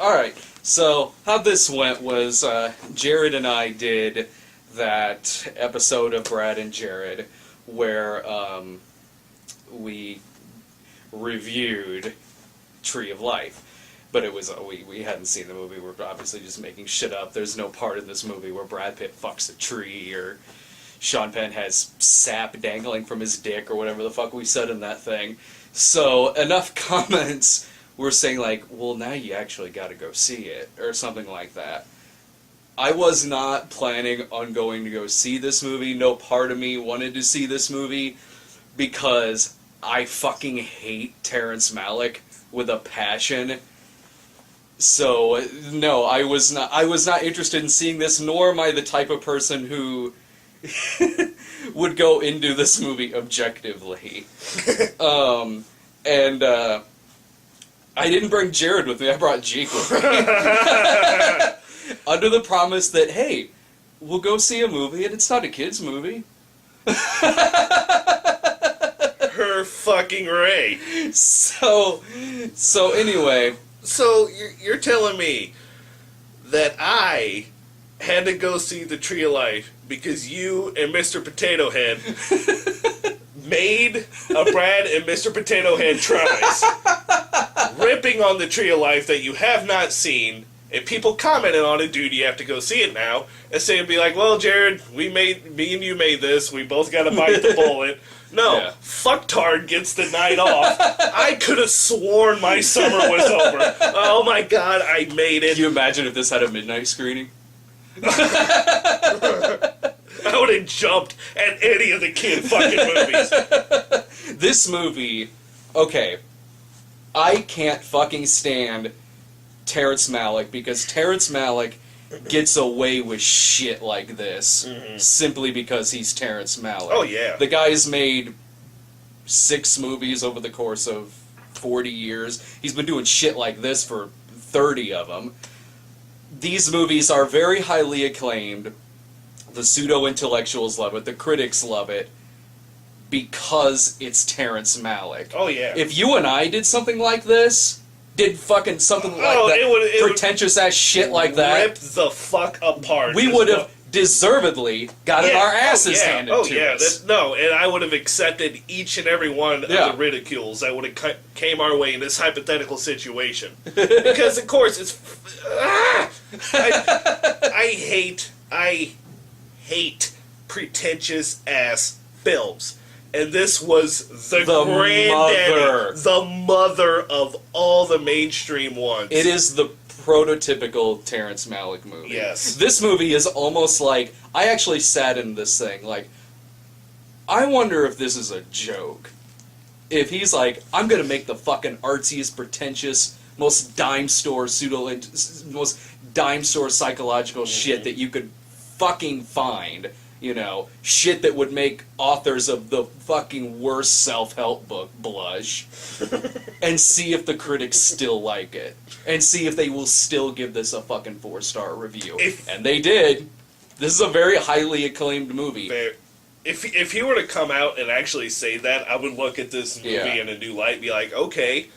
Alright, so how this went was Jared and I did that episode of Brad and Jared where we reviewed Tree of Life. But it was, we hadn't seen the movie, we're obviously just making shit up. There's no part in this movie where Brad Pitt fucks a tree, or Sean Penn has sap dangling from his dick, or whatever the fuck we said in that thing. So, enough comments were saying like, well, now you actually gotta go see it, or something like that. I was not planning on going to go see this movie. No part of me wanted to see this movie, because I fucking hate Terrence Malick with a passion. So, no, I was not interested in seeing this, nor am I the type of person who would go into this movie objectively. I didn't bring Jared with me, I brought Jake with me. Under the promise that, hey, we'll go see a movie and it's not a kid's movie. Her fucking Ray. So anyway... So, you're telling me that I had to go see The Tree of Life because you and Mr. Potato Head made a Brad and Mr. Potato Head tries, ripping on The Tree of Life that you have not seen, and people commented on it, dude, you have to go see it now, and say and be like, well, Jared, me and you made this, we both got to bite the bullet. No, yeah. Fucktard gets the night off. I could have sworn my summer was over. Oh my god, I made it. Can you imagine if this had a midnight screening? I would have jumped at any of the kid fucking movies. This movie, okay, I can't fucking stand Terrence Malick, because Terrence Malick gets away with shit like this simply because he's Terrence Malick. Oh, yeah. The guy's made 6 movies over the course of 40 years. He's been doing shit like this for 30 of them. These movies are very highly acclaimed. The pseudo-intellectuals love it. The critics love it. Because it's Terrence Malick. Oh, yeah. If you and I did something like this... did fucking something like that, pretentious-ass shit like that... Rip the fuck apart. We would have deservedly gotten our asses handed to us. And I would have accepted each and every one of the ridicules that would have came our way in this hypothetical situation. Because, of course, it's... I hate pretentious-ass films. And this was the granddaddy, the mother of all the mainstream ones. It is the prototypical Terrence Malick movie. Yes. This movie is almost like... I actually sat in this thing, like... I wonder if this is a joke. If he's like, I'm gonna make the fucking artsiest, pretentious, most dime store most dime store psychological shit that you could fucking find... You know, shit that would make authors of the fucking worst self-help book blush. And see if the critics still like it. And see if they will still give this a fucking 4-star review. And they did. This is a very highly acclaimed movie. If he were to come out and actually say that, I would look at this movie in a new light and be like, okay,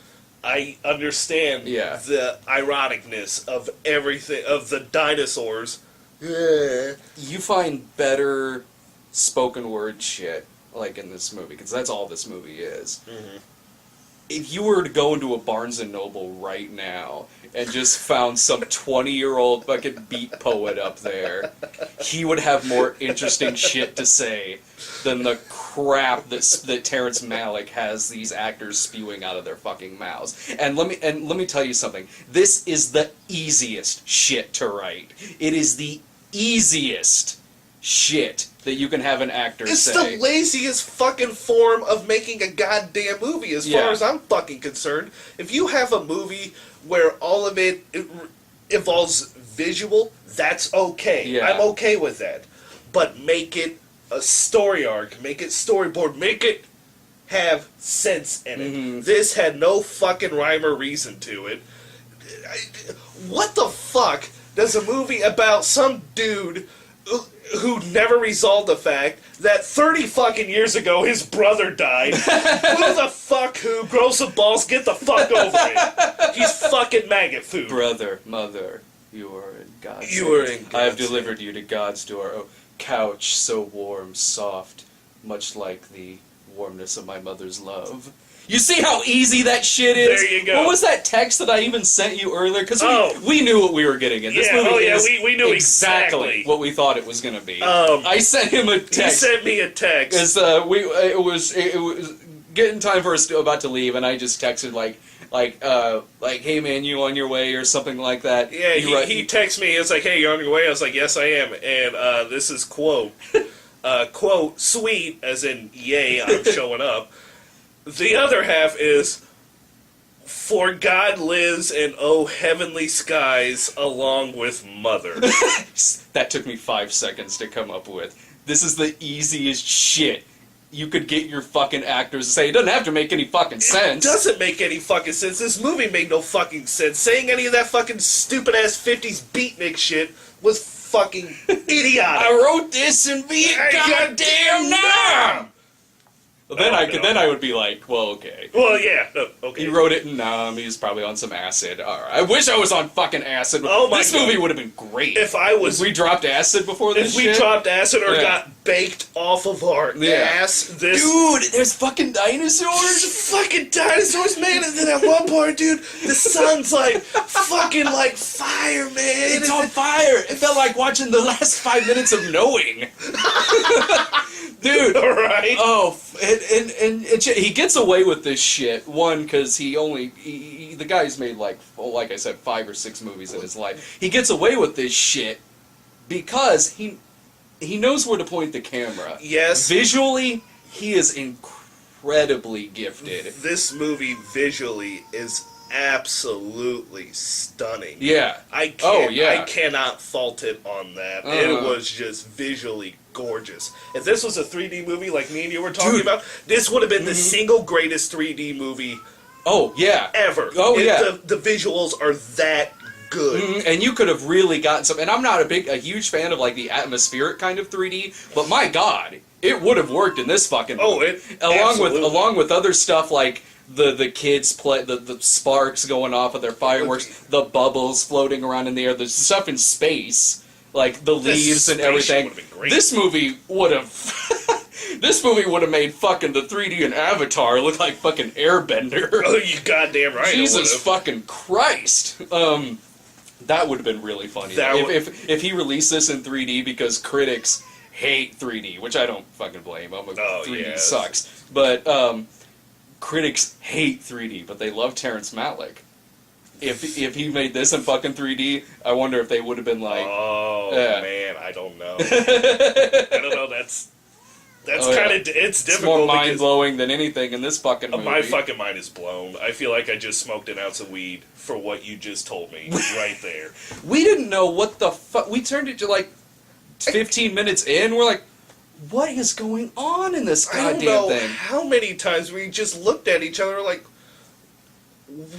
I understand the ironicness of everything, of the dinosaurs. You find better spoken word shit, like in this movie, because that's all this movie is. If you were to go into a Barnes & Noble right now and just found some 20-year-old fucking beat poet up there, he would have more interesting shit to say than the crap that Terrence Malick has these actors spewing out of their fucking mouths. And let me tell you something. This is the easiest shit to write. It is the easiest shit that you can have an actor say. It's the laziest fucking form of making a goddamn movie, as far as I'm fucking concerned. If you have a movie where all of it involves visual, that's okay. Yeah. I'm okay with that. But make it a story arc, make it storyboard, make it have sense in it. This had no fucking rhyme or reason to it. What the fuck does a movie about some dude who never resolved the fact that 30 fucking years ago his brother died. Who the fuck who grows some balls, get the fuck over it. He's fucking maggot food. Brother, mother, you are in God's You are in hand. I have God's delivered you to God's door, oh couch so warm, soft, much like the warmness of my mother's love. You see how easy that shit is? There you go. What was that text that I even sent you earlier? Because Oh. we knew what we were getting in. This Yeah, movie oh yeah, is we knew exactly. what we thought it was going to be. I I sent him a He text. sent me a text. Because it was getting time for us about to leave, and I just texted like, hey man, you on your way or something like that. Yeah, he texted me. He was like, "Hey, you're on your way?" I was like, "Yes, I am." And this is quote, quote, "Sweet," as in, "Yay, I'm showing up." The other half is, "For God lives in oh heavenly skies along with mother." That took me 5 seconds to come up with. This is the easiest shit you could get your fucking actors to say. It doesn't have to make any fucking sense. It doesn't make any fucking sense. This movie made no fucking sense. Saying any of that fucking stupid ass 50s beatnik shit was fucking idiotic. I wrote this in Vietnam. Goddamn Nam. Well, then I would be like, well, okay. Well, yeah, no, okay. He wrote it in Nam. He was probably on some acid. All right. I wish I was on fucking acid. Oh my this God. movie would have been great. If I was, If we dropped acid before this if we shit. dropped acid or Yeah. got baked off of our Yeah. ass, this Dude, there's fucking dinosaurs. There's fucking dinosaurs, man. And then at one point, dude, the sun's like fucking like fire, man. It's on fire. It felt like watching the last 5 minutes of Knowing. Dude. All right. Oh, and he gets away with this shit. One, because the guy's made like I said, 5 or 6 movies in his life. He gets away with this shit because he knows where to point the camera. Yes. Visually, he is incredibly gifted. This movie visually is absolutely stunning. Yeah. I can't, Oh, yeah. I cannot fault it on that. Uh-huh. It was just visually gorgeous. If this was a 3D movie like me and you were talking Dude. about, this would have been the single greatest 3D movie Oh, yeah. ever. Oh, yeah. The visuals are that good. And you could have really gotten some. And I'm not a huge fan of like the atmospheric kind of 3D, but my God, it would have worked in this fucking movie. Oh, it absolutely. along with other stuff like the kids play the sparks going off of their fireworks, the bubbles floating around in the air, the stuff in space, like the leaves and spaceship everything. would have been great. This movie would have. This movie would have made fucking the 3D in Avatar look like fucking Airbender. Oh, you goddamn right. Jesus it would've. fucking Christ! That would have been really funny if he released this in 3D because critics hate 3D, which I don't fucking blame. 3D yeah. sucks, but critics hate 3D, but they love Terrence Malick. If he made this in fucking 3D, I wonder if they would have been like, Oh Yeah. man, I don't know. I don't know. That's Oh, yeah. kind of it's it's difficult. more mind because blowing than anything in this fucking movie. my fucking mind is blown. I feel like I just smoked an ounce of weed for what you just told me right there. We didn't know what the fuck. We turned it to like 15 minutes in. We're like, what is going on in this I don't goddamn know thing? how many times we just looked at each other like,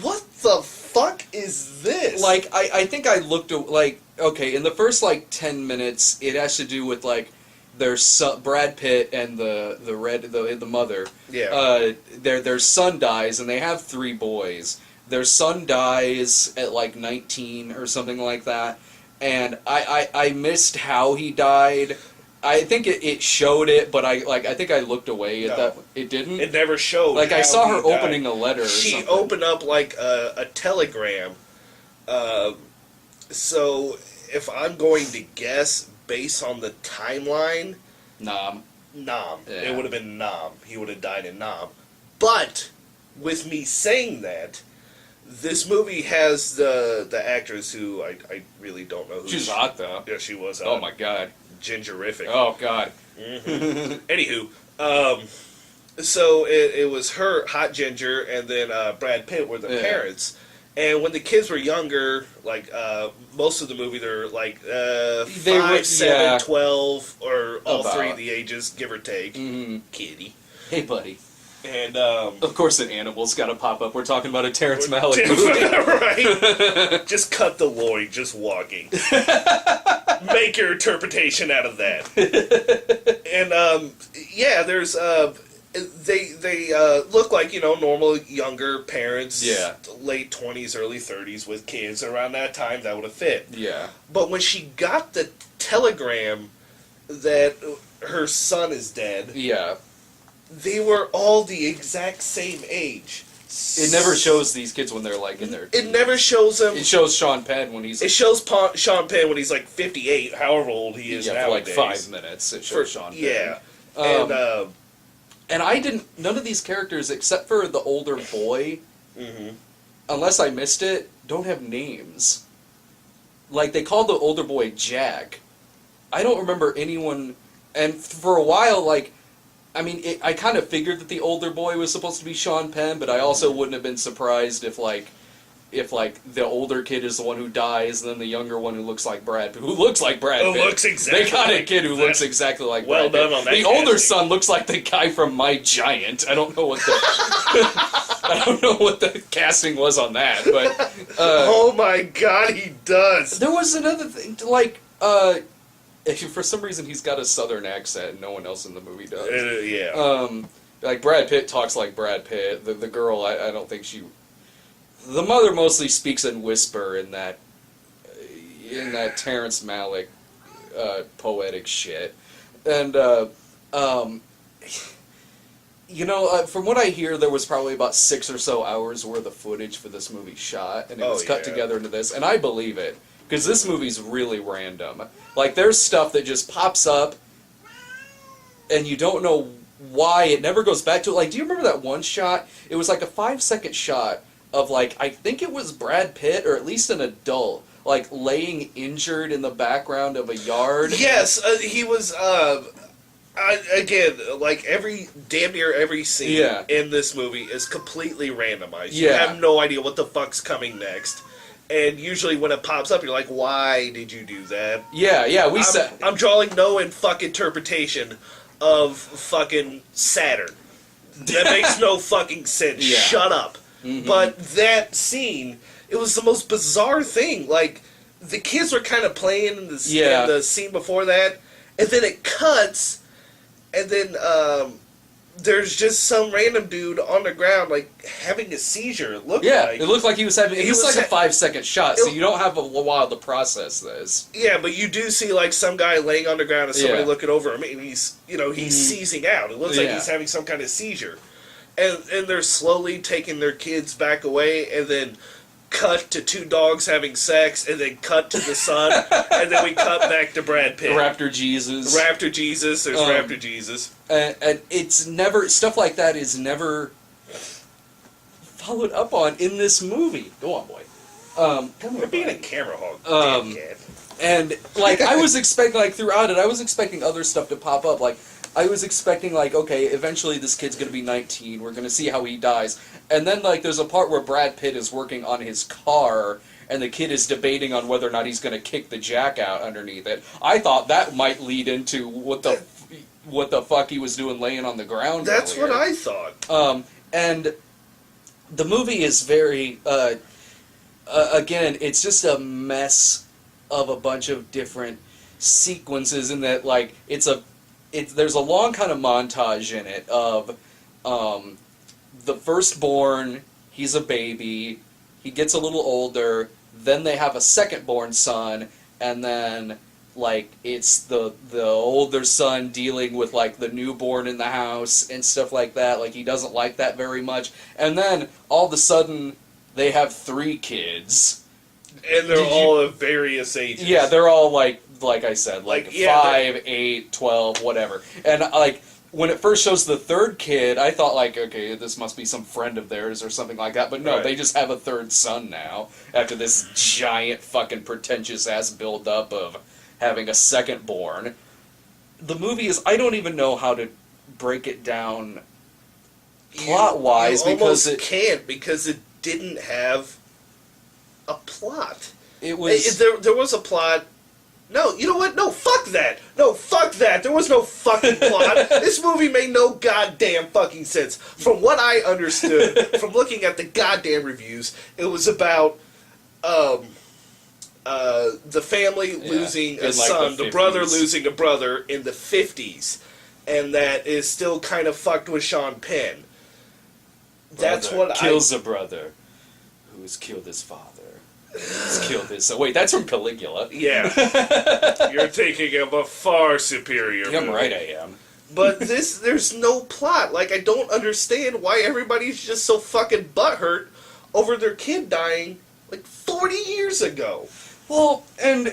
what the fuck is this? Like, I think I looked at, like, okay, in the first, like, 10 minutes, it has to do with, like, their son, Brad Pitt and the mother. Yeah. Their son dies, and they have 3 boys. Their son dies at, like, 19 or something like that, and I missed how he died. I think it showed it, but I think I looked away at No. that. It didn't? It never showed. Like, I how saw he her died. opening a letter or She something. opened up like a telegram. So if I'm going to guess based on the timeline, Nom. Nam. Yeah. It would have been Nam. He would have died in Nam. But with me saying that, this movie has the actress who I really don't know who She's she, hot, though. Yeah, she was. Oh, my God. Gingerific. Oh, God. Anywho, so it was her, Hot Ginger, and then Brad Pitt were the Yeah. parents. And when the kids were younger, like most of the movie, they're like 5, 7, yeah. 12, or all About. 3 the ages, give or take. Mhm. Kitty. Hey, buddy. And Of course, an animal's got to pop up. We're talking about a Terrence Malick movie. right? Just cut the Lloyd just walking. make your interpretation out of that. And yeah, there's they look like, you know, normal younger parents, Yeah. late 20s, early 30s with kids. Around that time, that would have fit. Yeah. But when she got the telegram that her son is dead, Yeah. they were all the exact same age. It never shows these kids when they're like in their It never shows them. It shows Sean Penn when he's It shows Sean Penn when he's like 58, however old he is for nowadays. like 5 minutes. It shows Sean Penn. Yeah. And I didn't. None of these characters, except for the older boy, Mhm. unless I missed it, don't have names. Like they called the older boy Jack. I don't remember anyone. And for a while, like, I mean, I kind of figured that the older boy was supposed to be Sean Penn, but I also wouldn't have been surprised if the older kid is the one who dies, and then the younger one who looks like Brad Pitt. Who looks exactly They got a like kid who that. looks exactly like Well Brad Pitt. done on that The older casting. son looks like the guy from My Giant. I don't know what the I don't know what the casting was on that, but Oh my god, he does! there was another thing, like for some reason he's got a southern accent and no one else in the movie does. Yeah. Like Brad Pitt talks like Brad Pitt. The girl, I don't think she. The mother mostly speaks in whisper in that Terrence Malick poetic shit, and you know, from what I hear, there was probably about 6 or so hours worth of footage for this movie shot, and it was cut together into this, and I believe it because this movie's really random. Like there's stuff that just pops up, and you don't know why. It never goes back to it. Like, do you remember that one shot? It was like a 5-second shot of like, I think it was Brad Pitt or at least an adult, like laying injured in the background of a yard. Yes, he was. Again, like damn near every scene in this movie is completely randomized. You Yeah. have no idea what the fuck's coming next, and usually when it pops up, you're like, "Why did you do that?" Yeah. We said I'm drawing no fucking interpretation of fucking Saturn. That makes no fucking sense. Yeah. Shut up. Mhm. But that scene, it was the most bizarre thing. Like, the kids were kind of playing in the scene before that, and then it cuts, and then there's just some random dude on the ground, like, having a seizure, it looked like. it looked like he was having. It was like a 5-second shot, so It- you don't have a while to process this. Yeah, but you do see, like, some guy laying on the ground and somebody Yeah. looking over him, and he's seizing out. It looks like he's having some kind of seizure. And they're slowly taking their kids back away, and then cut to 2 dogs having sex, and then cut to the son, and then we cut back to Brad Pitt. Raptor Jesus. Raptor Jesus, there's Raptor Jesus. And it's never, stuff like that is never followed up on in this movie. Go on, boy. Come You're here, being a buddy. camera hog, damn cat. And, like, I was expecting, like, throughout it, I was expecting other stuff to pop up. Like, I was expecting, like, okay, eventually this kid's gonna be 19, we're gonna see how he dies. And then, like, there's a part where Brad Pitt is working on his car, and the kid is debating on whether or not he's gonna kick the jack out underneath it. I thought that might lead into what the fuck he was doing laying on the ground That's earlier. what I thought. And the movie is very, again, it's just a mess of a bunch of different sequences in that, like, there's a long kind of montage in it of the firstborn, he's a baby, he gets a little older, then they have a second-born son, and then, like, it's the older son dealing with, like, the newborn in the house and stuff like that. Like, he doesn't like that very much. And then, all of a sudden, they have 3 kids. And they're Did you- all of various ages. Yeah, they're all, like I said, like, Like, yeah, 5, 8, 12, whatever. And, like, when it first shows the third kid, I thought, like, okay, this must be some friend of theirs or something like that. But no, Right. they just have a third son now, after this giant fucking pretentious-ass build-up of having a second born. The movie is, I don't even know how to break it down plot-wise, you because almost can't, because it didn't have a plot. it was... There was a plot. No, you know what? No, fuck that. No, fuck that. There was no fucking plot. This movie made no goddamn fucking sense. From what I understood, from looking at the goddamn reviews, it was about the family losing in, a like, son, the the brother 50s. losing a brother in the 50s, and that is still kind of fucked with Sean Penn. That's Brother what kills a brother who has killed his father. Who's killed his son. Wait, that's from Caligula. Yeah. You're thinking of a far superior Damn movie. right I am. But there's no plot. Like, I don't understand why everybody's just so fucking butthurt over their kid dying, like, 40 years ago. Well, and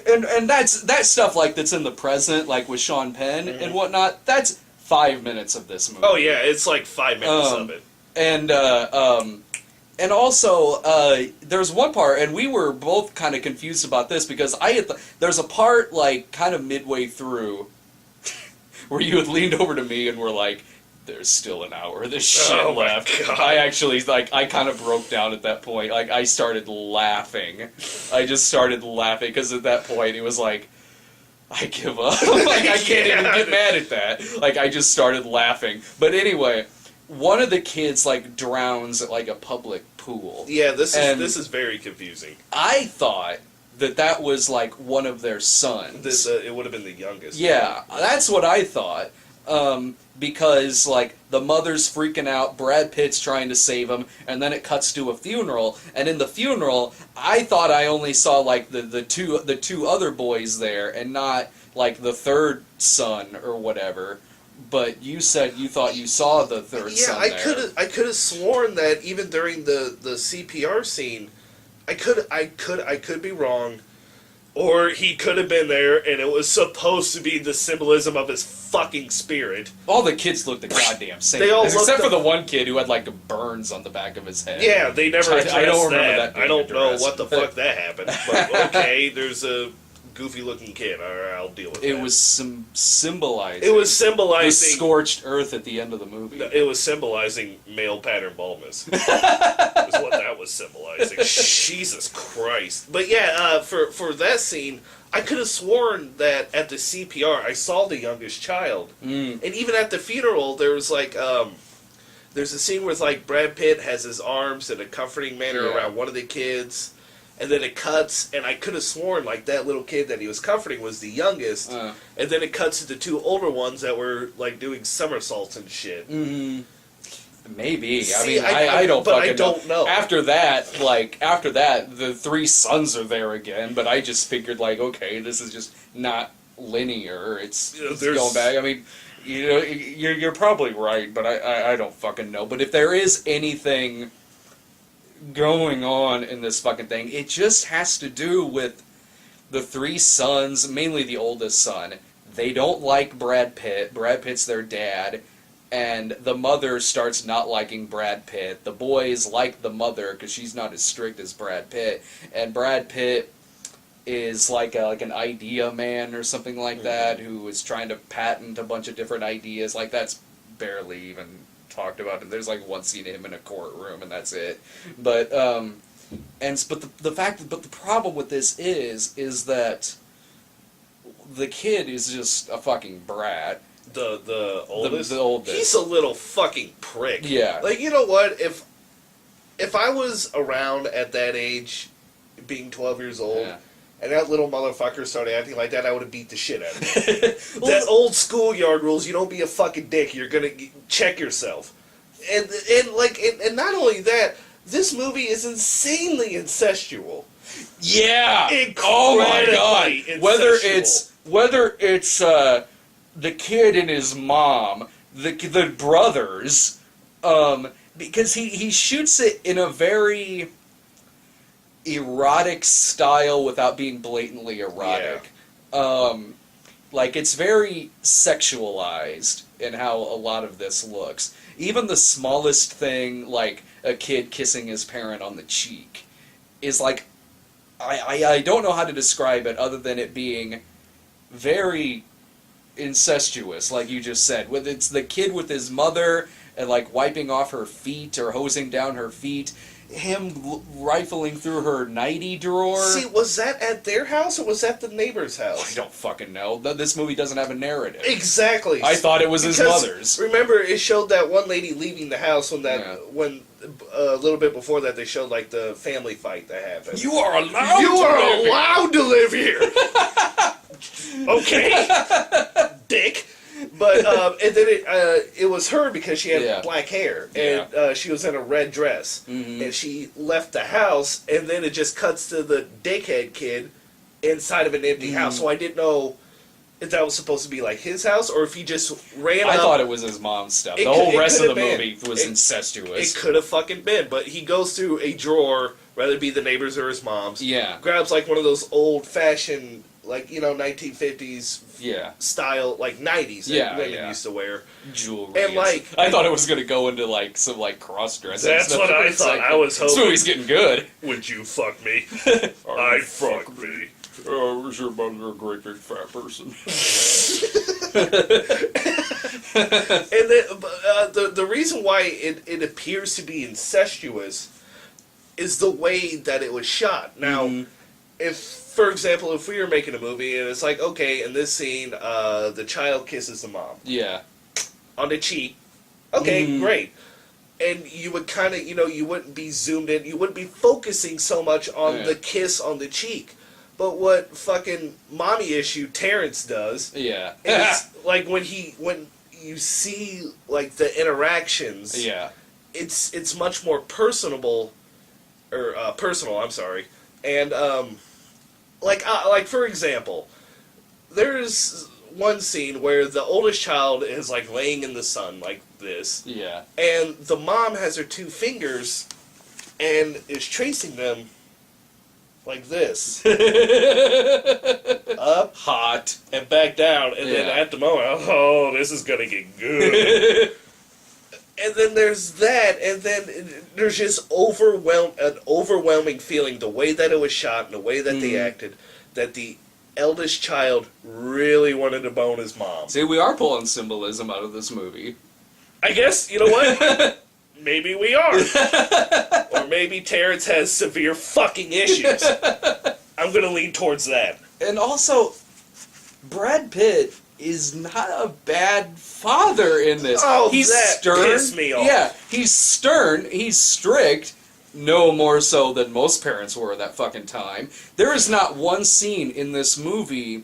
that's that stuff like that's in the present, like with Sean Penn and whatnot. That's 5 minutes of this movie. Oh, yeah, it's like 5 minutes of it. And also, there's one part, and we were both kind of confused about this because there's a part like kind of midway through where you had leaned over to me and were like, "There's still an hour of this shit Oh my left." God. I actually I kind of broke down at that point. Like I started laughing. I just started laughing because at that point it was like, I give up. Like I can't even get mad at that. Like I just started laughing. But anyway. One of the kids like drowns at like a public pool. Yeah, this is very confusing. I thought that was like one of their sons. It would have been the youngest. Yeah, that's what I thought. Because like the mother's freaking out, Brad Pitt's trying to save him, and then it cuts to a funeral. And in the funeral, I thought I only saw like the two other boys there, and not like the third son or whatever. But you said you thought you saw the third son there. I could have sworn that even during the CPR scene, I could be wrong, or he could have been there and it was supposed to be the symbolism of his fucking spirit. All the kids looked the goddamn same. They all except for looked the one kid who had like burns on the back of his head. Yeah, they never addressed I don't remember that. I don't know addressed. what the fuck that happened. But okay, there's a goofy looking kid. Alright, I'll deal with that. It was symbolizing. It was the symbolizing scorched earth at the end of the movie. It was symbolizing male pattern baldness. Is what that was symbolizing. Jesus Christ! But yeah, for that scene, I could have sworn that at the CPR I saw the youngest child, and even at the funeral there was like there's a scene where like Brad Pitt has his arms in a comforting manner around one of the kids. And then it cuts, and I could have sworn like that little kid that he was comforting was the youngest. And then it cuts to the two older ones that were like doing somersaults and shit. Maybe. See, I don't but fucking I don't know. After that, the three sons are there again, but I just figured like, okay, this is just not linear. It's going back. I mean, you know, you're probably right, but I don't fucking know. But if there is anything going on in this fucking thing, it just has to do with the three sons, mainly the oldest son. They don't like Brad Pitt. Brad Pitt's their dad, and the mother starts not liking Brad Pitt. The boys like the mother because she's not as strict as Brad Pitt, and Brad Pitt is like an idea man or something like that, who is trying to patent a bunch of different ideas. Like that's barely even talked about it. There's like one scene of him in a courtroom and that's it. But the problem with this is that the kid is just a fucking brat. The oldest? The oldest. He's a little fucking prick. Yeah. Like, you know what? If I was around at that age, being 12 years old, and that little motherfucker started acting like that, I would have beat the shit out of him. That old schoolyard rules, you don't be a fucking dick, you're gonna check yourself. And not only that, this movie is insanely incestual. Yeah. Incredibly Oh my god. incestual. Whether it's the kid and his mom, the brothers, because he shoots it in a very erotic style without being blatantly erotic. Yeah. Like it's very sexualized in how a lot of this looks. Even the smallest thing, like a kid kissing his parent on the cheek, is like I don't know how to describe it other than it being very incestuous, like you just said. It's the kid with his mother and like wiping off her feet or hosing down her feet. him rifling through her nightie drawer. See, was that at their house or was that the neighbor's I house? don't fucking know. This movie doesn't have a narrative. Exactly. I thought it was his Because, mother's. Remember, it showed that one lady leaving the house Yeah. when a little bit before that they showed like the family fight that happened. You are allowed. You to are live here. allowed to live here. Okay, dick. But and then it was her because she had Yeah. black hair and she was in a red dress and she left the house and then it just cuts to the dickhead kid inside of an empty house. So I didn't know if that was supposed to be like his house or if he just ran. I up. thought it was his mom's stuff. It The whole could- it rest of the could've been. movie was It incestuous. could have fucking been, but he goes through a drawer, whether it be the neighbor's or his mom's. Yeah. Grabs like one of those old fashioned, like 1950s Yeah. style, like 90s that Yeah, women yeah. used to wear. Jewelry. And, like- I thought it was going to go into like some like cross dressing. That's what I thought. I was This hoping. movie's getting good. Would you fuck me? I'd fuck me. Oh, was your mother a great big fat person? And then, the reason why it appears to be incestuous is the way that it was shot. Now, if, for example, if we were making a movie and it's like, okay, in this scene, the child kisses the mom Yeah. on the cheek, okay, great. And you would kind of, you wouldn't be zoomed in, you wouldn't be focusing so much on Yeah. the kiss on the cheek. But what fucking mommy issue Terrence does Yeah. is like when you see like the interactions, Yeah. it's much more personable or personal. I'm sorry, and like for example, there's one scene where the oldest child is like laying in the sun like this, Yeah. and the mom has her two fingers and is tracing them like this, up Hot. and back down, and then Yeah. at the moment, oh, this is gonna get good. And then there's that, and then there's just an overwhelming feeling, the way that it was shot and the way that they acted, that the eldest child really wanted to bone his mom. See, we are pulling symbolism out of this movie. I guess, you know what? Maybe we are. Or maybe Terrence has severe fucking issues. I'm gonna lean towards that. And also, Brad Pitt is not a bad father in this. Oh, he's that stern. pissed me off. Yeah, he's stern. He's strict. No more so than most parents were at that fucking time. There is not one scene in this movie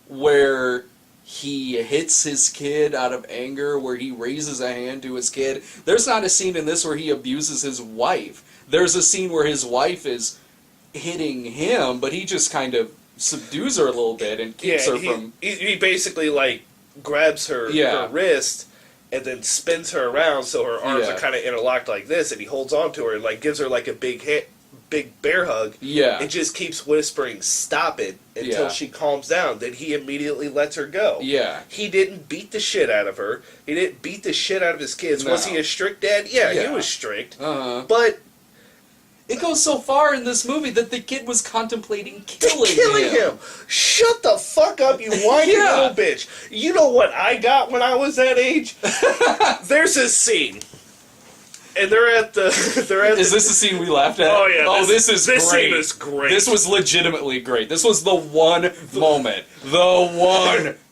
where he hits his kid out of anger, where he raises a hand to his kid. There's not a scene in this where he abuses his wife. There's a scene where his wife is hitting him, but he just kind of subdues her a little bit and keeps her from... He basically like grabs her wrist and then spins her around so her arms are kind of interlocked like this, and he holds on to her and like gives her like a big bear hug. Yeah. And just keeps whispering, "Stop it," until she calms down. Then he immediately lets her go. Yeah. He didn't beat the shit out of her. He didn't beat the shit out of his kids. No. Was he a strict dad? Yeah, he Yeah. was strict. Uh-huh. But It goes so far in this movie that the kid was contemplating killing him. Shut the fuck up, you whiny Yeah. little bitch. You know what I got when I was that age? There's this scene. And they're at the Is this the scene we laughed at? Oh, yeah, Oh, this is this great. scene is great. This was legitimately great. This was the one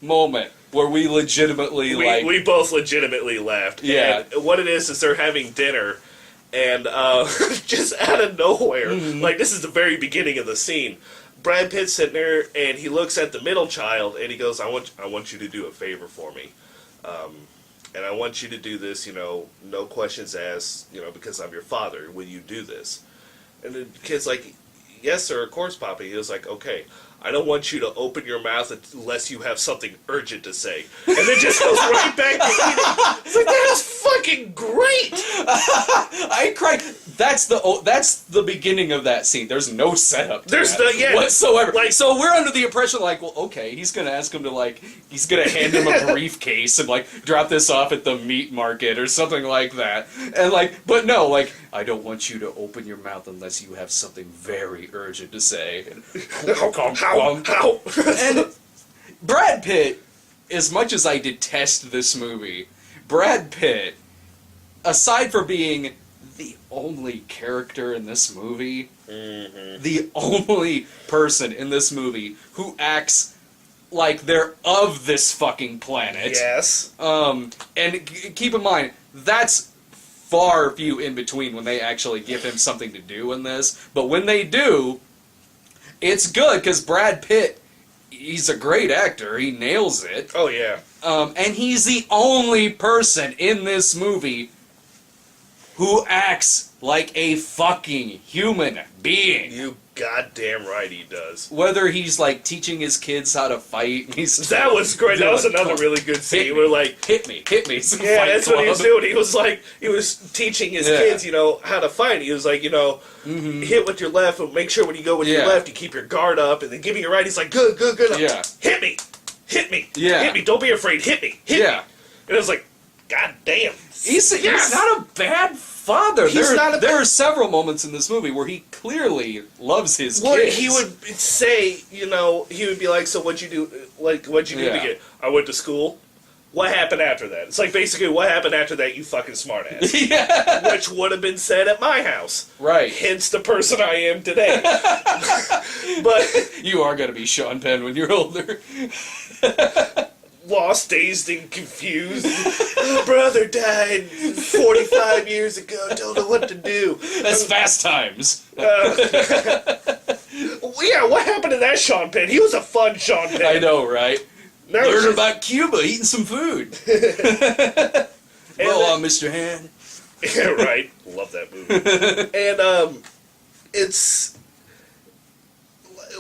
moment where we legitimately we both legitimately laughed. Yeah. And what it is they're having dinner, and just out of nowhere, like this is the very beginning of the scene. Brad Pitt's sitting there, and he looks at the middle child, and he goes, "I want you to do a favor for me, and I want you to do this. No questions asked. Because I'm your father. Will you do this?" And the kid's like, "Yes, sir. Of course, Poppy." He was like, "Okay. I don't want you to open your mouth unless you have something urgent to say." And then just goes right back to eating. It's like, that is fucking great! I cried. That's the beginning of that scene. There's no setup to There's that whatsoever. Like, so we're under the impression well, okay, he's gonna ask him to he's gonna hand him a briefcase and drop this off at the meat market or something like that. And but no, I don't want you to open your mouth unless you have something very urgent to say. How? And Brad Pitt, as much as I detest this movie, Brad Pitt, aside for being the only character in this movie, Mm-hmm. the only person in this movie who acts like they're of this fucking planet. Yes. And keep in mind, that's far few in between when they actually give him something to do in this. But when they do, it's good, because Brad Pitt, he's a great actor. He nails it. Oh, yeah. And he's the only person in this movie who acts like a fucking human being. You goddamn right he does. Whether he's like teaching his kids how to fight, and he's That was great. That was doing, another really good scene. Hit Where me. like, hit me. It's a yeah, fight that's what he was club. doing. He was teaching his Yeah. kids, how to fight. He was like, hit with your left, but make sure when you go with your Yeah. left, you keep your guard up, and then give me your right. He's like, good. Yeah. Hit me. Yeah. Hit me. Don't be afraid. Hit me. Yeah. And I was like, God damn. He's Yes. not a bad father. He's not a there bad- are several moments in this movie where he clearly loves his Well, kids. he would say, he would be like, so what'd you do? Like, what'd you do to Yeah. get? I went to school. What happened after that? It's like, basically, what happened after that, you fucking smartass. Yeah. Which would have been said at my house. Right. Hence the person I am today. But You are going to be Sean Penn when you're older. lost, dazed, and confused. Brother died 45 years ago. Don't know what to do. That's Fast Times. Yeah, what happened to that Sean Penn? He was a fun Sean Penn. I know, right? Now it's Learn just- about Cuba, eating some food. Roll on, Mr. Hand. Yeah, right. Love that movie. And it's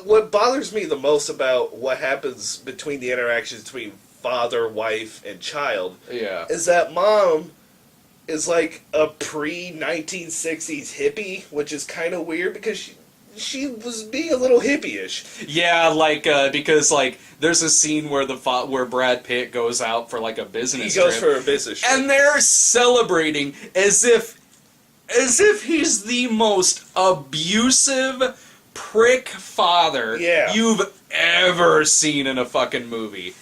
what bothers me the most about what happens between the interactions between father, wife, and child Yeah. is that mom is like a pre-1960s hippie, which is kind of weird because she was being a little hippie-ish. Yeah, because there's a scene where where Brad Pitt goes out for like a business He goes trip, for a business trip. and they're celebrating as if he's the most abusive prick father Yeah. you've ever seen in a fucking movie.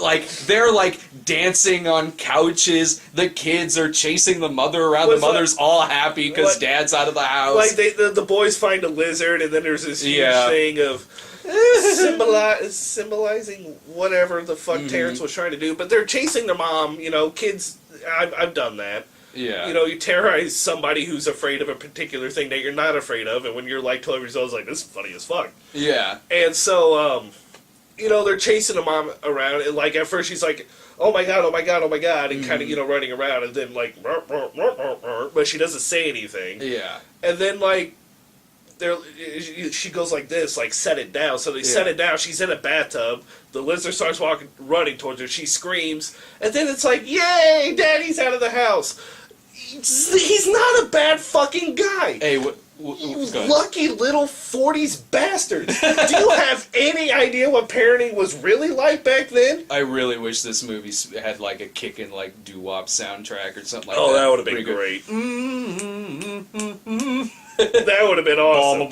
Like, they're like dancing on couches, the kids are chasing the mother around, the Was like- mother's all happy because What- dad's out of the house. Like the boys find a lizard, and then there's this huge Yeah. thing of symbolizing whatever the fuck Terrence was trying to do. But they're chasing their mom. Kids. I've done that. Yeah. You terrorize somebody who's afraid of a particular thing that you're not afraid of, and when you're like 12 years old, it's like, this is funny as fuck. Yeah. And so, they're chasing the mom around, and like at first she's like, oh my god, and kind of running around, and then like, but she doesn't say anything. Yeah. And then, like, she goes like this, like, set it down. So they set it down. She's in a bathtub. The lizard starts running towards her. She screams. And then it's like, yay, Daddy's out of the house. He's not a bad fucking guy. Hey, You go ahead. lucky little 40s bastard. Do you have any idea what parenting was really like back then? I really wish this movie had like a kickin' like doo-wop soundtrack or something like that. Oh, that would have been Pretty good. great. Mm-hmm. That would have been awesome.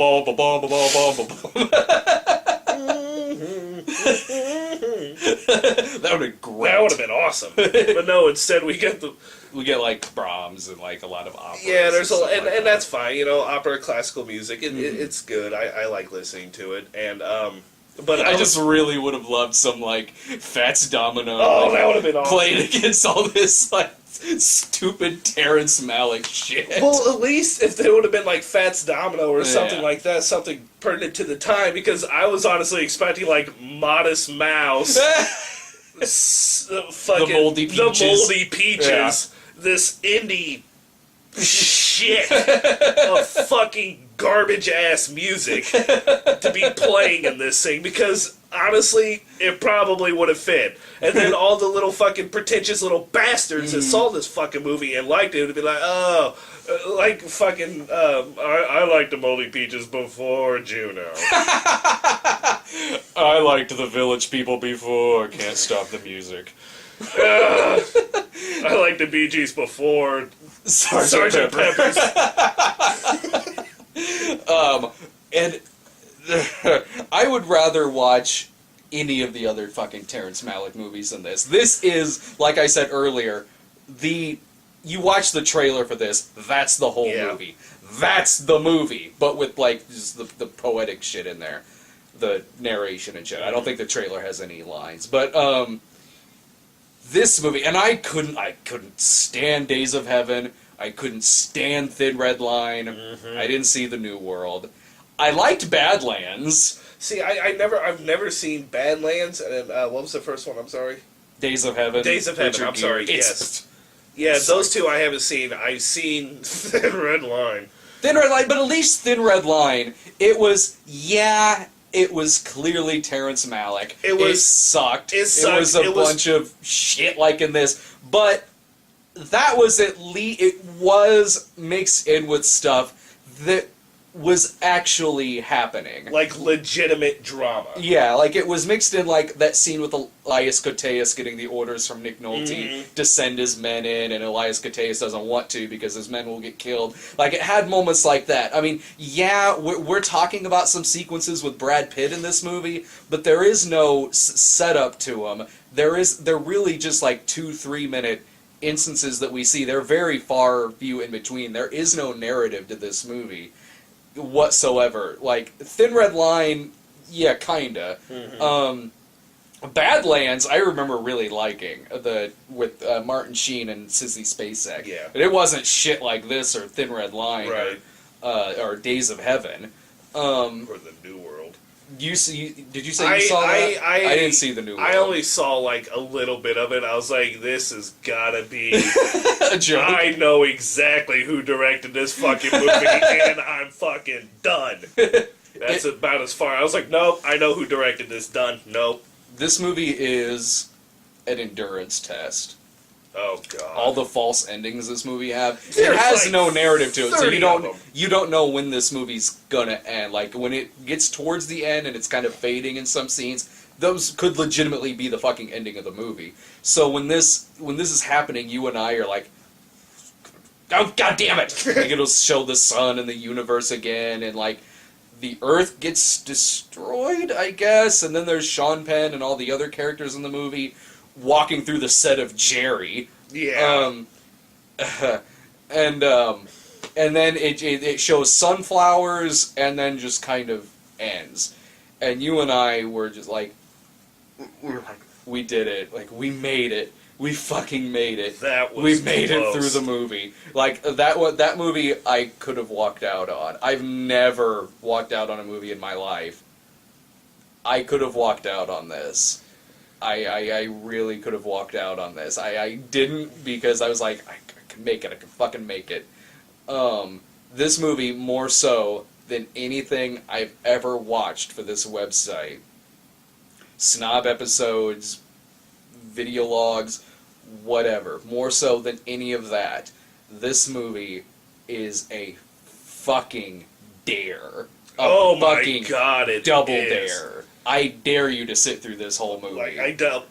That would have been great. That would have been awesome. But no, instead we get the... We get like Brahms and like a lot of opera. Yeah, there's stuff like and that. that's fine. Opera, classical music, it's good. I like listening to it. And but I just really would have loved some like Fats Domino. Oh, like, that would have been awesome. played against all this like stupid Terrence Malick shit. Well, at least if there would have been like Fats Domino or something Yeah. like that, something pertinent to the time, because I was honestly expecting like Modest Mouse, fucking The Moldy Peaches. Yeah. this indie shit of fucking garbage ass music to be playing in this thing, because honestly it probably would have fit. And then all the little fucking pretentious little bastards that saw this fucking movie and liked it would be like, oh, like fucking I liked the Moldy Peaches before Juno. I liked the Village People before. Can't stop the music. I liked the Bee Gees before Sergeant Pepper. Pepper's. And I would rather watch any of the other fucking Terrence Malick movies than this. This is, like I said earlier, the you watch the trailer for this, that's the whole Yeah. movie. That's the movie, but with like just the poetic shit in there, the narration and shit. I don't think the trailer has any lines, but this movie, and I couldn't stand Days of Heaven. I couldn't stand Thin Red Line. I didn't see The New World. I liked Badlands. See, I've never seen Badlands, and what was the first one? I'm sorry. Days of Heaven. Days of Heaven. Richard I'm sorry. Gere. Yes. Yeah, those two I haven't seen. I've seen Thin Red Line. Thin Red Line, but at least Thin Red Line, it was clearly Terrence Malick. It sucked. It sucked. It was a bunch of shit like in this, but that was at least, it was mixed in with stuff that was actually happening. Like legitimate drama. Yeah, like it was mixed in, like that scene with Elias Koteas getting the orders from Nick Nolte to send his men in, and Elias Koteas doesn't want to because his men will get killed. Like, it had moments like that. I mean, yeah, we're talking about some sequences with Brad Pitt in this movie, but there is no setup to them. They're really just like 2-3 minute instances that we see. They're very far few in between. There is no narrative to this movie whatsoever. Like, Thin Red Line, yeah, kinda. Badlands, I remember really liking with Martin Sheen and Sissy Spacek. Yeah. But it wasn't shit like this or Thin Red Line, Right. or Days of Heaven. Or The New World. Did you say you saw that? I didn't see The New World. I only saw like a little bit of it. I was like, this has gotta be a joke. I know exactly who directed this fucking movie, and I'm fucking done. That's about as far. I was like, nope, I know who directed this. Done. Nope. This movie is an endurance test. Oh god. All the false endings this movie have. There's it has like no narrative to it, so 30 you don't know when this movie's gonna end. Like, when it gets towards the end and it's kind of fading in some scenes, those could legitimately be the fucking ending of the movie. So when this is happening, you and I are like, oh god damn it! Like, it'll show the sun and the universe again, and like the Earth gets destroyed, I guess, and then there's Sean Penn and all the other characters in the movie walking through the set of Jerry. Yeah. And then it shows sunflowers and then just kind of ends. And you and I were just like, we did it. Like, we made it. We fucking made it. That was We made close. it through the movie. Like, that movie I could have walked out on. I've never walked out on a movie in my life. I could have walked out on this. I really could have walked out on this. I didn't, because I was like, I can make it. I can fucking make it. This movie, more so than anything I've ever watched for this website, snob episodes, video logs, whatever, more so than any of that, this movie is a fucking dare. Oh my fucking god, it double is. dare. I dare you to sit through this whole movie. Like,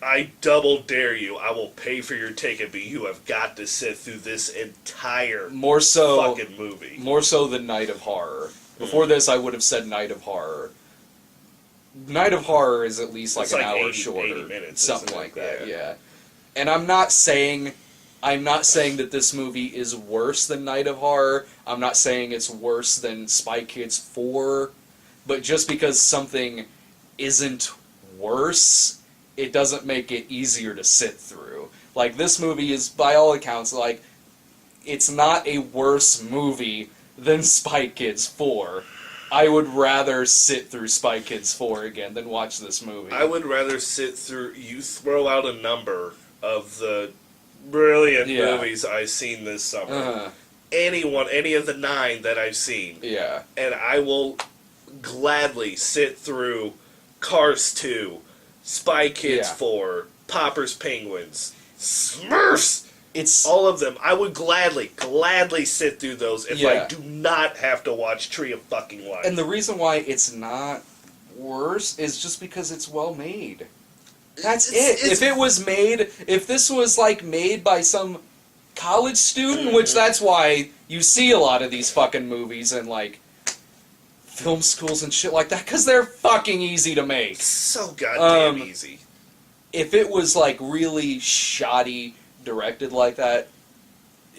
I double dare you. I will pay for your ticket, but you have got to sit through this entire more so fucking movie. More so than Night of Horror. Before this, I would have said Night of Horror. Night of Horror is at least like It's an like hour 80 shorter, minutes, something isn't it? like that. Yeah. Yeah. And I'm not saying that this movie is worse than Night of Horror. I'm not saying it's worse than Spy Kids 4. But just because something isn't worse, it doesn't make it easier to sit through. Like, this movie is, by all accounts, like, it's not a worse movie than Spy Kids 4. I would rather sit through Spy Kids 4 again than watch this movie. I would rather sit through. You throw out a number of the brilliant movies I've seen this summer. Any of the 9 that I've seen. Yeah. And I will gladly sit through Cars 2, Spy Kids 4, Popper's Penguins, Smurfs. It's all of them. I would gladly sit through those if I do not have to watch Tree of Fucking Life. And the reason why it's not worse is just because it's well made. That's it. If this was like made by some college student, which that's why you see a lot of these fucking movies in like film schools and shit like that, because they're fucking easy to make. So goddamn easy. If it was like really shoddy directed like that,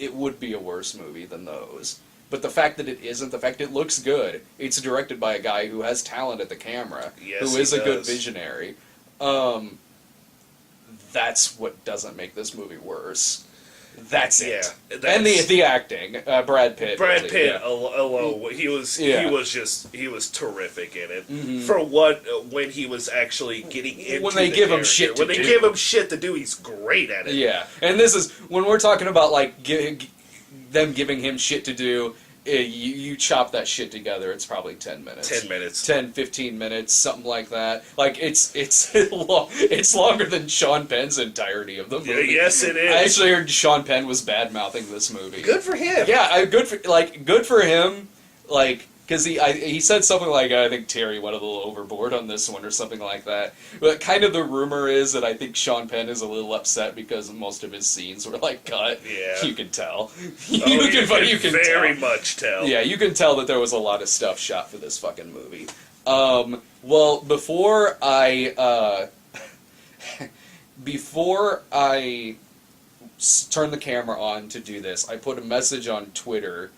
it would be a worse movie than those. But the fact that it isn't, the fact it looks good, it's directed by a guy who has talent at the camera, Yes, who he is a good does. visionary. That's what doesn't make this movie worse. That's it. Yeah, And the acting, Brad Pitt. Brad really, Pitt yeah. alone, he was terrific in it. Mm-hmm. For what when he was actually getting into When they the give him character. shit to when they do. give him shit to do, he's great at it. Yeah, and this is when we're talking about like them giving him shit to do. You chop that shit together, it's probably 10 minutes. 10 minutes. 10, 15 minutes, something like that. Like, it's it's longer than Sean Penn's entirety of the movie. Yeah, yes, it is. I actually heard Sean Penn was bad-mouthing this movie. Good for him. Yeah, good for him, like, because he said something like, I think Terry went a little overboard on this one or something like that. But kind of the rumor is that I think Sean Penn is a little upset because most of his scenes were like cut. Yeah. You can tell. You can very much tell. Yeah, you can tell that there was a lot of stuff shot for this fucking movie. Well, before I turn the camera on to do this, I put a message on Twitter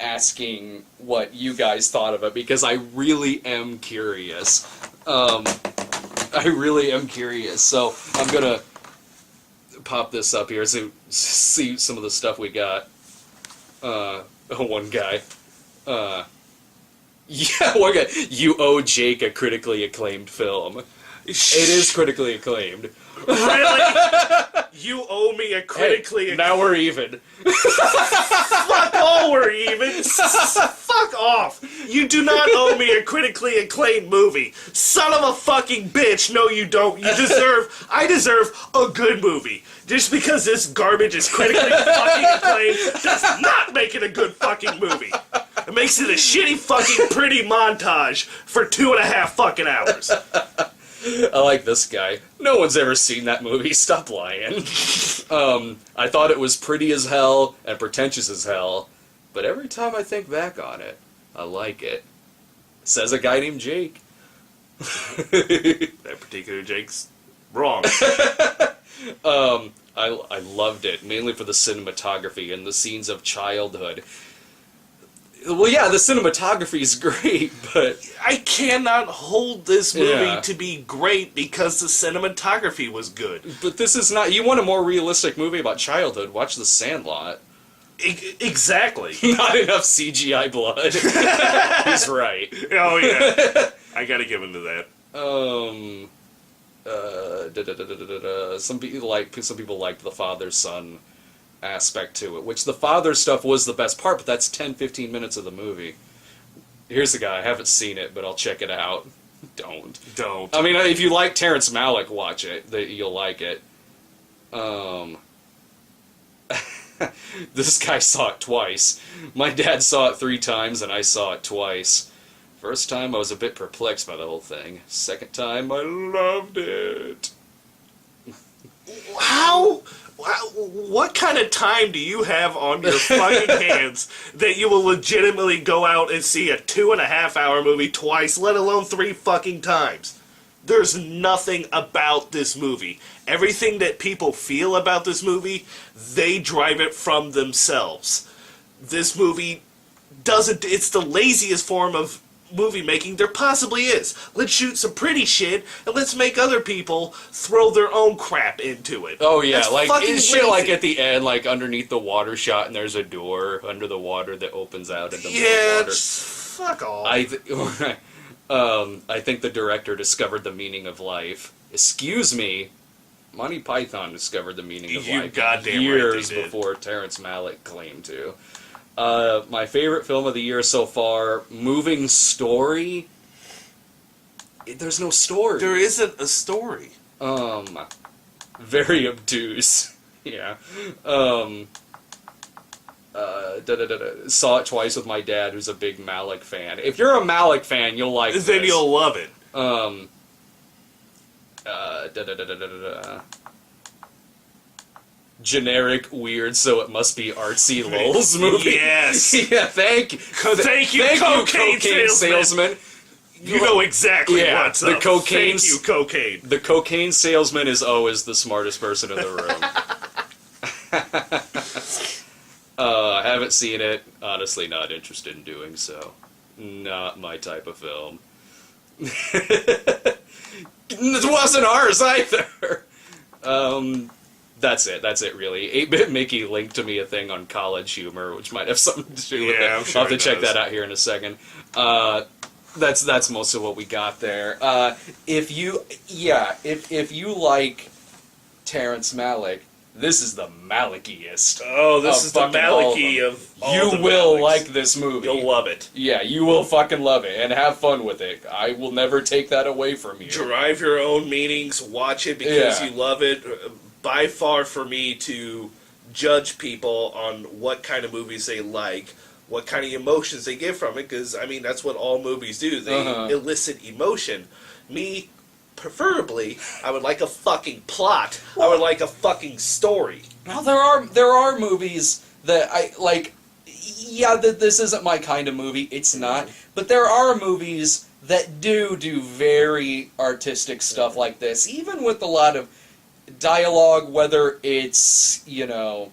asking what you guys thought of it, because I really am curious. I really am curious. So I'm gonna pop this up here so see some of the stuff we got. One guy. Yeah, one guy. You owe Jake a critically acclaimed film. It is critically acclaimed. Really? You owe me a critically... Hey, now we're even. Fuck all, we're even. Fuck off. You do not owe me a critically acclaimed movie. Son of a fucking bitch. No, you don't. I deserve a good movie. Just because this garbage is critically fucking acclaimed does not make it a good fucking movie. It makes it a shitty fucking pretty montage for 2.5 fucking hours. I like this guy. No one's ever seen that movie. Stop lying. I thought it was pretty as hell and pretentious as hell, but every time I think back on it, I like it. Says a guy named Jake. That particular Jake's wrong. I loved it, mainly for the cinematography and the scenes of childhood. Well, yeah, the cinematography is great, but... I cannot hold this movie Yeah. to be great because the cinematography was good. But this is not... You want a more realistic movie about childhood, watch The Sandlot. Exactly. Not enough CGI blood. He's right. Oh, yeah. I gotta give him to that. Some people liked the father-son aspect to it, which the father stuff was the best part, but that's 10-15 minutes of the movie. Here's the guy. I haven't seen it, but I'll check it out. Don't. Don't. I mean, if you like Terrence Malick, watch it. You'll like it. This guy saw it twice. My dad saw it 3 times, and I saw it twice. First time, I was a bit perplexed by the whole thing. Second time, I loved it. How? What kind of time do you have on your fucking hands that you will legitimately go out and see a 2.5-hour movie twice, let alone 3 fucking times? There's nothing about this movie. Everything that people feel about this movie, they drive it from themselves. This movie doesn't... It's the laziest form of movie making there possibly is. Let's shoot some pretty shit, and let's make other people throw their own crap into it. Oh yeah, That's like fucking it's shit like lazy. at the end, like underneath the water shot, and there's a door under the water that opens out into the Yeah, water. just fuck off. I think the director discovered the meaning of life. Excuse me, Monty Python discovered the meaning of You life goddamn right years they did. before Terrence Malick claimed to. My favorite film of the year so far, Moving Story. There's no story. There isn't a story. Very obtuse. Yeah. Saw it twice with my dad, who's a big Malick fan. If you're a Malick fan, you'll like Then this. you'll love it. Generic, weird, so it must be artsy Lulz movie. Yes. Yeah, thank you. Thank you, cocaine salesman. You know exactly Yeah, what's the up. cocaine- Thank you, cocaine. The cocaine salesman is always the smartest person in the room. I haven't seen it. Honestly, not interested in doing so. Not my type of film. It wasn't ours either. That's it, really. 8-Bit Mickey linked to me a thing on College Humor, which might have something to do with it. I'm sure I'll have to check does. that out here in a second. That's most of what we got there. If you like Terrence Malick, this is the Malickiest. Oh, this of is the fucking all Maliki them. of all You the will Maliks. like this movie. You'll love it. Yeah, you will fucking love it and have fun with it. I will never take that away from you. Derive your own meanings, watch it because Yeah. you love it. By far for me to judge people on what kind of movies they like, what kind of emotions they get from it, because, I mean, that's what all movies do. They elicit emotion. Me, preferably, I would like a fucking plot. I would like a fucking story. Now there are movies that I like. Yeah, this isn't my kind of movie. It's not. But there are movies that do very artistic stuff like this, even with a lot of dialogue, whether it's, you know,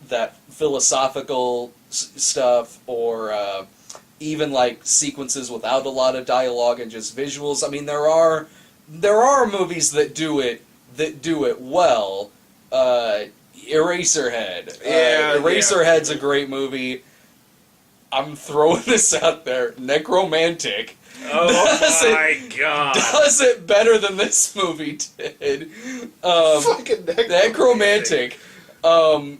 that philosophical stuff or even like sequences without a lot of dialogue and just visuals. I mean, there are movies that do it well. Eraserhead. Eraserhead's a great movie. I'm throwing this out there. Necromantic. Oh my god. Does it better than this movie did. Fucking Necromantic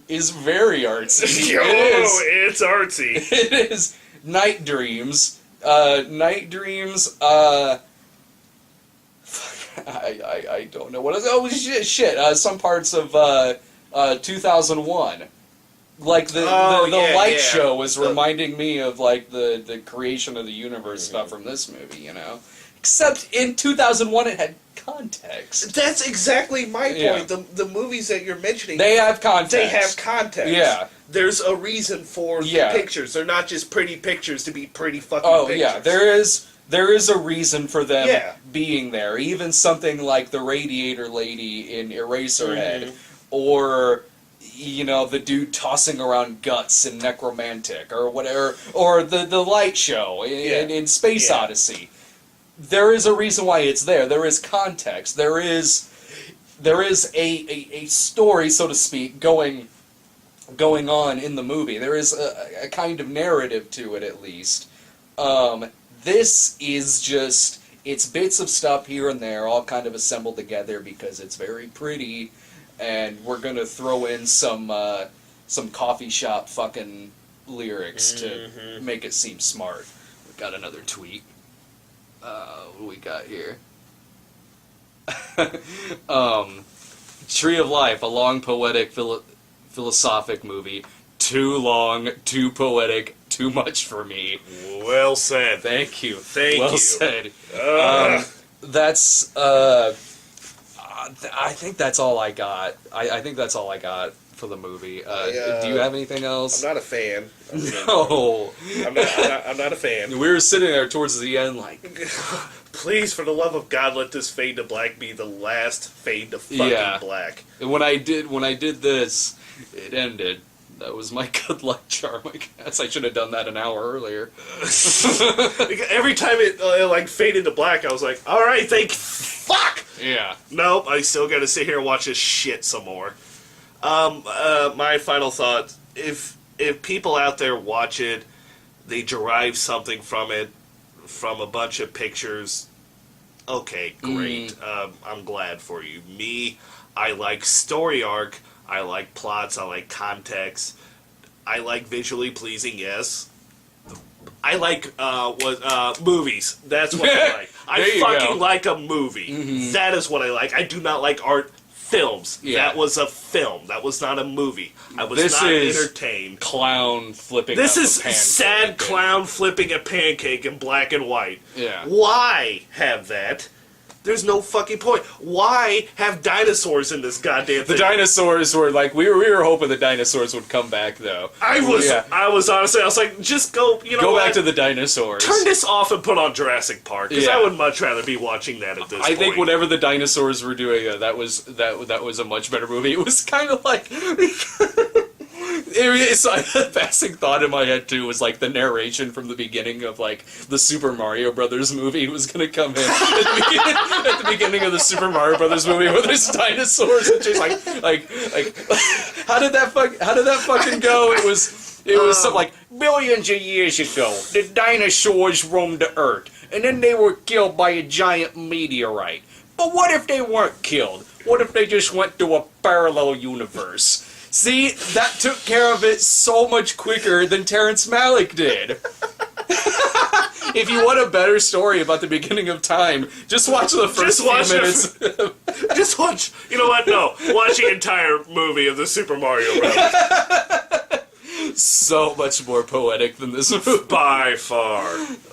is very artsy. Yo, It is. it's artsy. It is. Night Dreams. Night Dreams, I don't know what else. Oh, shit. Some parts of 2001. Like the light show was reminding me of like the creation of the universe stuff from this movie, you know. Except in 2001 it had context. That's exactly my point. Yeah. The movies that you're mentioning, They have context. they have context. Yeah. There's a reason for the pictures. They're not just pretty pictures to be pretty fucking pictures. Yeah, there is a reason for them being there. Even something like the Radiator Lady in Eraserhead, or, you know, the dude tossing around guts in Necromantic, or whatever, or the light show in Space Odyssey. There is a reason why it's there. There is context. There is a story, so to speak, going on in the movie. There is a kind of narrative to it, at least. This is just, it's bits of stuff here and there, all kind of assembled together because it's very pretty, and we're gonna throw in some coffee shop fucking lyrics to make it seem smart. We got another tweet. What do we got here? Tree of Life, a long, poetic, philosophic movie. Too long, too poetic, too much for me. Well said. Thank you. Thank well you. said. That's, I think that's all I got. I think that's all I got for the movie. Do you have anything else? I'm not a fan. No. I'm not a fan. We were sitting there towards the end like... Please, for the love of God, let this fade to black be the last fade to fucking black. And when I did this, it ended. That was my good luck charm, I guess. I should have done that an hour earlier. Every time it like faded to black, I was like, alright, fuck! Yeah. Nope, I still gotta sit here and watch this shit some more. My final thought, if people out there watch it, they derive something from it, from a bunch of pictures, okay, great. I'm glad for you. Me, I like story arc, I like plots, I like context, I like visually pleasing, yes. I like movies. That's what I like. I fucking like a movie. That is what I like. I do not like art films. Yeah. That was a film. That was not a movie. I was not entertained. Clown flipping This up is a pancake. sad clown flipping a pancake in black and white. Yeah. Why have that? There's no fucking point. Why have dinosaurs in this goddamn thing? The dinosaurs were like, we were hoping the dinosaurs would come back, though. I was honestly, I was like, just go, Go back to the dinosaurs. Turn this off and put on Jurassic Park, because I would much rather be watching that at this point. I think whatever the dinosaurs were doing, that was a much better movie. It was kind of like... The passing thought in my head too was like the narration from the beginning of like the Super Mario Brothers movie was gonna come in at the beginning of the Super Mario Brothers movie where there's dinosaurs and she's like how did that fucking go? It was something like billions of years ago the dinosaurs roamed the earth and then they were killed by a giant meteorite. But what if they weren't killed? What if they just went to a parallel universe? See, that took care of it so much quicker than Terrence Malick did. If you want a better story about the beginning of time, just watch the first few minutes. Just watch. You know what? No, watch the entire movie of the Super Mario Brothers. So much more poetic than this movie. By far.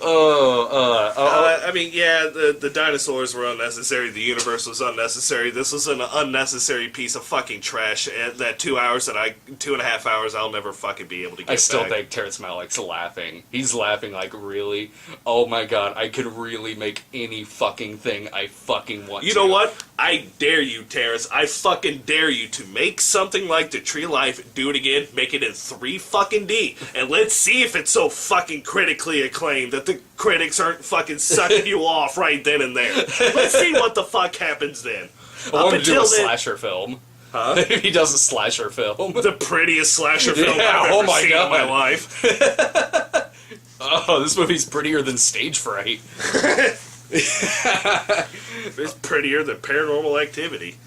I mean, yeah, the dinosaurs were unnecessary. The universe was unnecessary. This was an unnecessary piece of fucking trash. And that 2.5 hours, I'll never fucking be able to get back. I still think Terrence Malick's laughing. He's laughing like, really? Oh my god, I could really make any fucking thing I fucking want to. You know what? I dare you, Terrence. I fucking dare you to make something like The Tree of Life, do it again, make it in 3 fucking D, and let's see if it's so fucking critically acclaimed that the critics aren't fucking sucking you off right then and there. Let's see what the fuck happens then. I want to do a slasher film. Huh? If he does a slasher film. The prettiest slasher film Yeah, I've oh ever my seen God. in my life. Oh, this movie's prettier than Stage Fright. It's prettier than Paranormal Activity.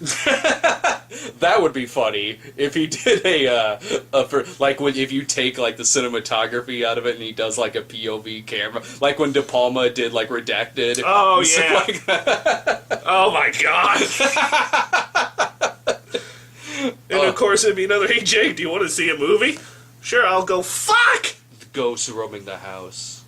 That would be funny if he did if you take like the cinematography out of it and he does like a POV camera, like when De Palma did like Redacted. Oh and yeah. like that. Oh my god. And of course it'd be another, hey Jake, do you want to see a movie? Sure, I'll go, fuck! Ghosts roaming the house.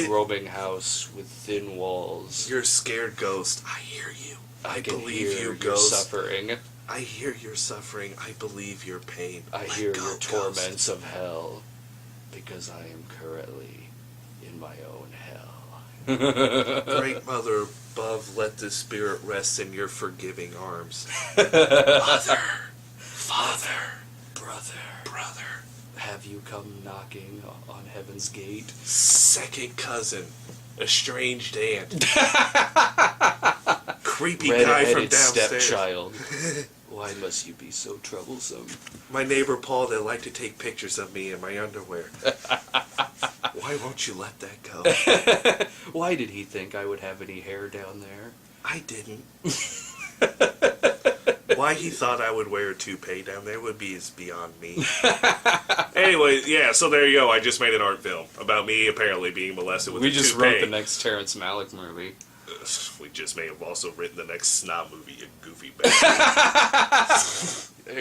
Roaming house with thin walls. You're a scared ghost. I hear you. I can believe hear you, your ghost. suffering. I hear your suffering. I believe your pain. I Let hear go, your ghost. torments of hell, because I am currently in my own hell. Great Mother above, let the spirit rest in your forgiving arms. Father, brother. Have you come knocking on heaven's gate? Second cousin, estranged aunt, creepy guy from Red-headed downstairs. stepchild. Why must you be so troublesome? My neighbor Paul that liked to take pictures of me in my underwear. Why won't you let that go? Why did he think I would have any hair down there? I didn't. Why he thought I would wear a toupee down there is beyond me. Anyway, yeah, so there you go. I just made an art film about me apparently being molested with a We toupee. just wrote the next Terrence Malick movie. We just may have also written the next Snob movie, a goofy bag.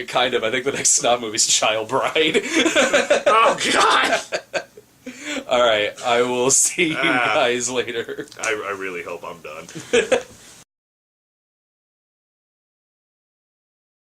Kind of. I think the next Snob movie's Child Bride. Oh, God! Alright, I will see you guys later. I really hope I'm done.